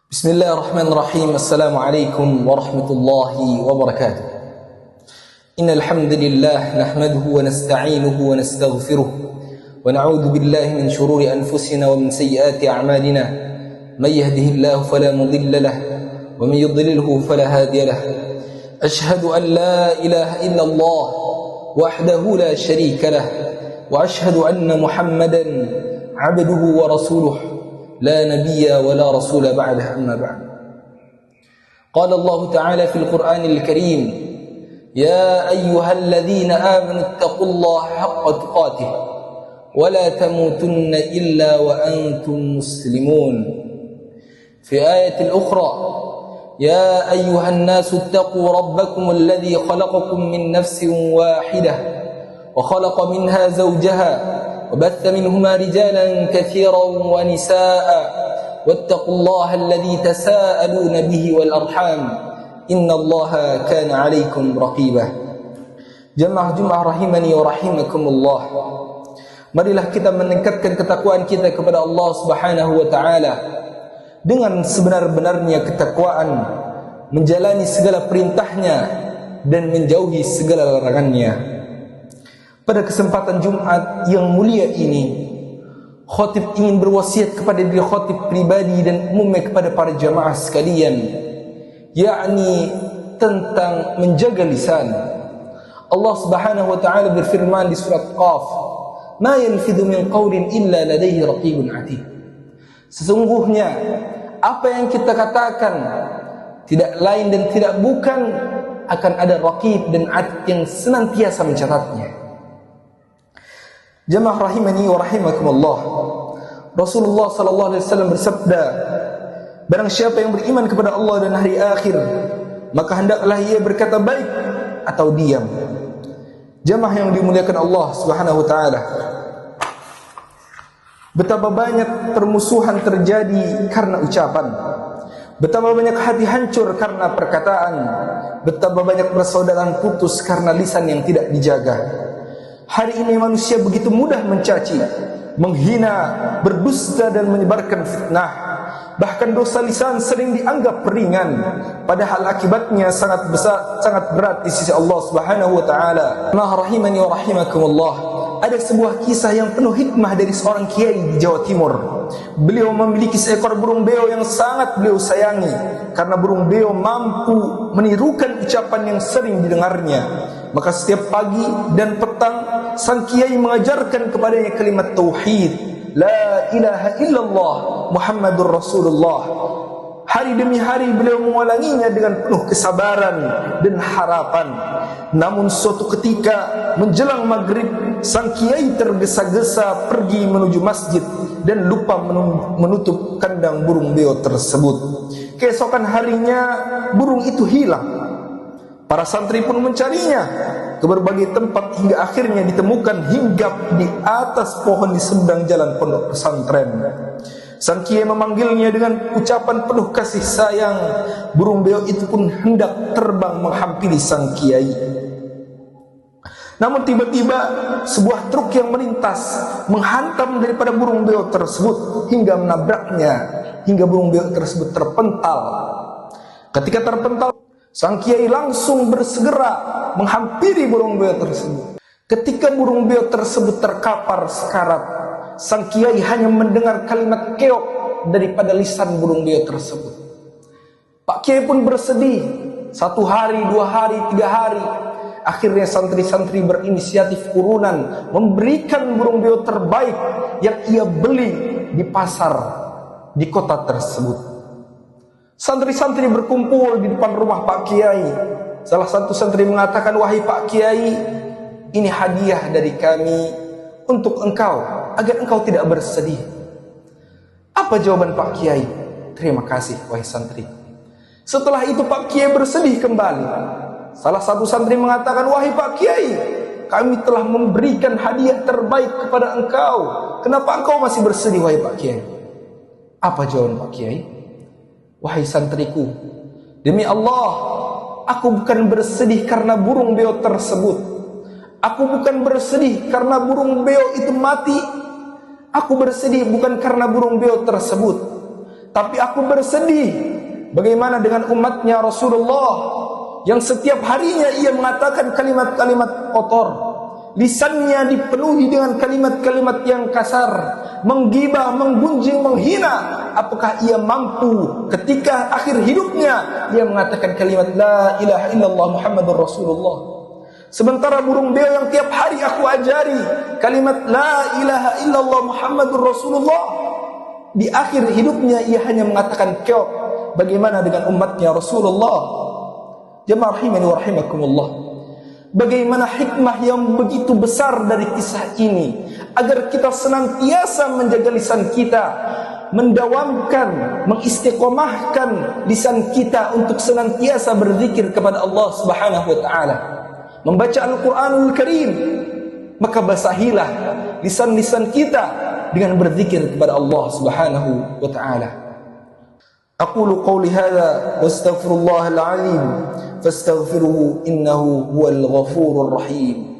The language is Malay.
بسم الله الرحمن الرحيم. السلام عليكم ورحمة الله وبركاته. إن الحمد لله نحمده ونستعينه ونستغفره ونعوذ بالله من شرور أنفسنا ومن سيئات أعمالنا. من يهده الله فلا مضل له ومن يضلله فلا هادي له. أشهد أن لا إله إلا الله وحده لا شريك له وأشهد أن محمدا عبده ورسوله لا نبي ولا رسول بعده. أما بعد، قال الله تعالى في القرآن الكريم: يا أيها الذين آمنوا اتقوا الله حق تقاته ولا تموتن إلا وأنتم مسلمون. في آية الأخرى: يا أيها الناس اتقوا ربكم الذي خلقكم من نفس واحدة وخلق منها زوجها وبث منهما رجالا كثيرا ونساء واتقوا الله الذي تساءلون به والأرحام إن الله كان عليكم رقيبا. Jemaah rahimani wa rahimakumullah. Marilah kita meningkatkan ketakwaan kita kepada Allah Subhanahu wa taala dengan sebenar-benarnya ketakwaan, menjalani segala perintahnya dan menjauhi segala larangannya. Pada kesempatan Jumat yang mulia ini, khatib ingin berwasiat kepada diri khatib pribadi dan umumnya kepada para jamaah sekalian, yakni tentang menjaga lisan. Allah Subhanahu wa taala berfirman di surat Qaf, "Ma yalfidhu min qawlin illa ladayhi raqibun atid." Sesungguhnya apa yang kita katakan tidak lain dan tidak bukan akan ada raqib dan atid yang senantiasa mencatatnya. Jemaah rahimani wa rahimakumullah. Rasulullah sallallahu alaihi wasallam bersabda, barang siapa yang beriman kepada Allah dan hari akhir, maka hendaklah ia berkata baik atau diam. Jemaah yang dimuliakan Allah Subhanahu wa taala, betapa banyak permusuhan terjadi karena ucapan, betapa banyak hati hancur karena perkataan, betapa banyak persaudaraan putus karena lisan yang tidak dijaga. Hari ini manusia begitu mudah mencaci, menghina, berdusta dan menyebarkan fitnah. Bahkan dosa lisan sering dianggap ringan, padahal akibatnya sangat besar, sangat berat di sisi Allah Subhanahu wa taala. Rahimani wa rahimakumullah. Ada sebuah kisah yang penuh hikmah dari seorang kiai di Jawa Timur. Beliau memiliki seekor burung beo yang sangat beliau sayangi, karena burung beo mampu menirukan ucapan yang sering didengarnya. Maka setiap pagi dan petang sang kiai mengajarkan kepadanya kalimat tauhid, la ilaha illallah Muhammadur Rasulullah. Hari demi hari beliau mengulanginya dengan penuh kesabaran dan harapan. Namun suatu ketika menjelang maghrib, sang kiai tergesa-gesa pergi menuju masjid dan lupa menutup kandang burung beo tersebut. Keesokan harinya burung itu hilang. Para santri pun mencarinya ke berbagai tempat hingga akhirnya ditemukan hinggap di atas pohon di seberang jalan pondok pesantren. Sang kiai memanggilnya dengan ucapan penuh kasih sayang. Burung beo itu pun hendak terbang menghampiri sang kiai. Namun tiba-tiba sebuah truk yang melintas menghantam daripada burung beo tersebut hingga menabraknya, hingga burung beo tersebut terpental. Ketika terpental, sang kiai langsung bersegera menghampiri burung beo tersebut. Ketika burung beo tersebut terkapar sekarat, sang kiai hanya mendengar kalimat keok daripada lisan burung beo tersebut. Pak Kiai pun bersedih. 1 hari, 2 hari, 3 hari. Akhirnya santri-santri berinisiatif urunan memberikan burung beo terbaik yang ia beli di pasar di kota tersebut. Santri-santri berkumpul di depan rumah Pak Kiai. Salah satu santri mengatakan, "Wahai Pak Kiai, ini hadiah dari kami untuk engkau, agar engkau tidak bersedih." Apa jawaban Pak Kiai? "Terima kasih, wahai santri." Setelah itu Pak Kiai bersedih kembali. Salah satu santri mengatakan, "Wahai Pak Kiai, kami telah memberikan hadiah terbaik kepada engkau. Kenapa engkau masih bersedih, wahai Pak Kiai?" Apa jawaban Pak Kiai? "Wahai santriku, demi Allah, aku bukan bersedih karena burung beo tersebut. Aku bukan bersedih karena burung beo itu mati. Aku bersedih bukan karena burung beo tersebut, Tapi aku bersedih bagaimana dengan umatnya Rasulullah yang setiap harinya ia mengatakan kalimat-kalimat kotor. Lisannya dipenuhi dengan kalimat-kalimat yang kasar, menggibah, menggunjing, menghina. Apakah ia mampu ketika akhir hidupnya dia mengatakan kalimat la ilaha illallah Muhammadur Rasulullah? Sementara burung beo yang tiap hari aku ajari kalimat la ilaha illallah Muhammadur Rasulullah, di akhir hidupnya ia hanya mengatakan keok. Bagaimana dengan umatnya Rasulullah? Jemaah rahimani wa rahimakumullah. Bagaimana hikmah yang begitu besar dari kisah ini, agar kita senantiasa menjaga lisan kita, mendawamkan, mengistiqomahkan lisan kita untuk senantiasa berzikir kepada Allah Subhanahu wa taala, membaca Al-Qur'anul Karim. Maka basahilah lisan-lisan kita dengan berzikir kepada Allah Subhanahu wa taala. Aqulu qawli hadha wa astaghfirullahal azim fastaghfiruhu innahu huwal ghafurur rahim.